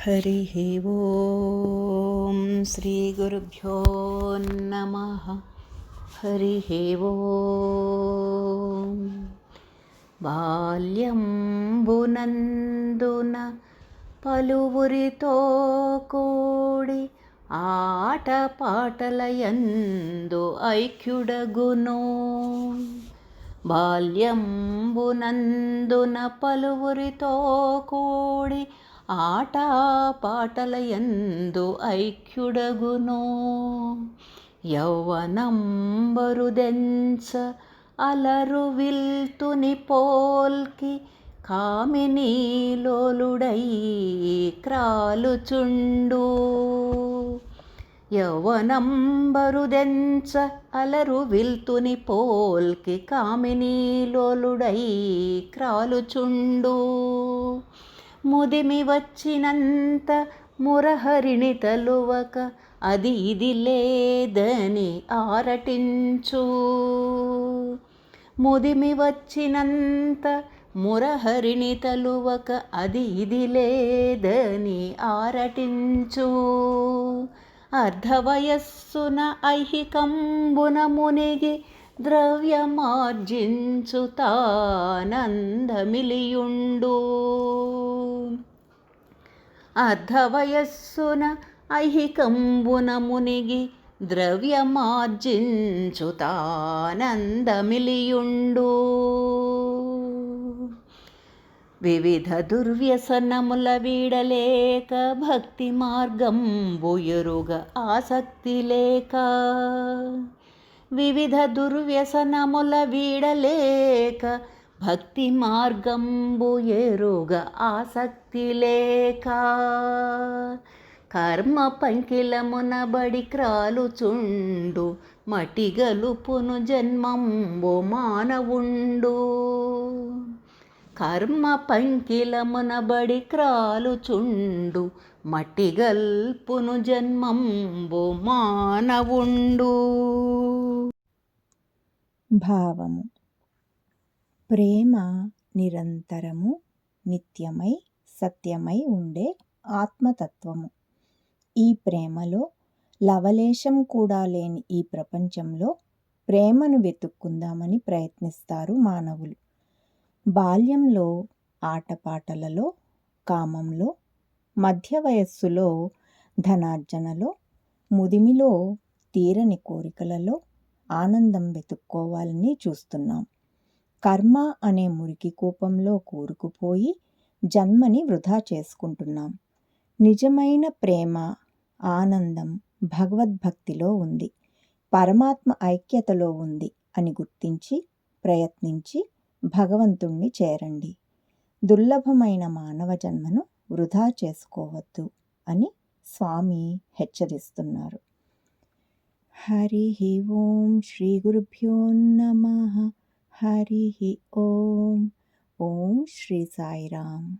हरिः ओं श्रीगुरुभ्यो नमः। हरिः ओं బాల్యంబునందున పలువురితో కూడి ఆటపాటలయందు ఐక్యుడగును. బాల్యంబునందున పలువురితో కూడి ఆట పాటలయందు ఐక్యుడగును. యౌవనంబరుదెంచ అలరు విల్తుని పోల్కి కామినీలోలుడై క్రాలుచుండు. యౌవనంబరుదెంచ అలరు విల్తుని పోల్కి కామినీలోలుడై క్రాలుచుండు. ముదిమి వచ్చినంత మురహరిని తలువక అది ఇది లేదని ఆరటించు. ముదిమి వచ్చినంత మురహరిని తలువక అది ఇది లేదని ఆరటించు. అర్ధవయస్సున ఐహికంబున మునిగి ద్రవ్యమార్జించు తానందమిలియుండు. అర్ధవయస్సున ఐహికంబున మునిగి ద్రవ్యమార్జించు తానందమిలియుండు. వివిధ దుర్వ్యసనముల వీడలేక భక్తి మార్గంబు ఎరుగ ఆసక్తి లేక. వివిధ దుర్వ్యసనముల వీడలేక భక్తి మార్గంబు ఎరుగ ఆసక్తి లేక. కర్మ పంకిలమున బడి క్రాలుచుండు మటిగలుపును జన్మంబు మానవుండు. కర్మ పంకిలమున బడి క్రాలుచుండు మట్టిగల్పును జన్మంబు మానవుండు. భావము: ప్రేమ నిరంతరము, నిత్యమై, సత్యమై ఉండే ఆత్మతత్వము. ఈ ప్రేమలో లవలేశం కూడా లేని ఈ ప్రపంచంలో ప్రేమను వెతుక్కుందామని ప్రయత్నిస్తారు మానవులు. బాల్యంలో ఆటపాటలలో, కామంలో, మధ్య వయస్సులో ధనార్జనలో, ముదిమిలో తీరని కోరికలలో ఆనందం వెతుక్కోవాలని చూస్తున్నాం. కర్మ అనే మురికి కూపంలో కూరుకుపోయి జన్మని వృధా చేసుకుంటున్నాం. నిజమైన ప్రేమ, ఆనందం భగవద్భక్తిలో ఉంది, పరమాత్మ ఐక్యతలో ఉంది అని గుర్తించి ప్రయత్నించి భగవంతుణ్ణి చేరండి. దుర్లభమైన మానవ జన్మను వృధా చేసుకోవద్దు అని స్వామి హెచ్చరిస్తున్నారు. హరిః ఓం శ్రీ గురుభ్యో నమః. హరిః ఓం. ఓం శ్రీ సాయిరామ్.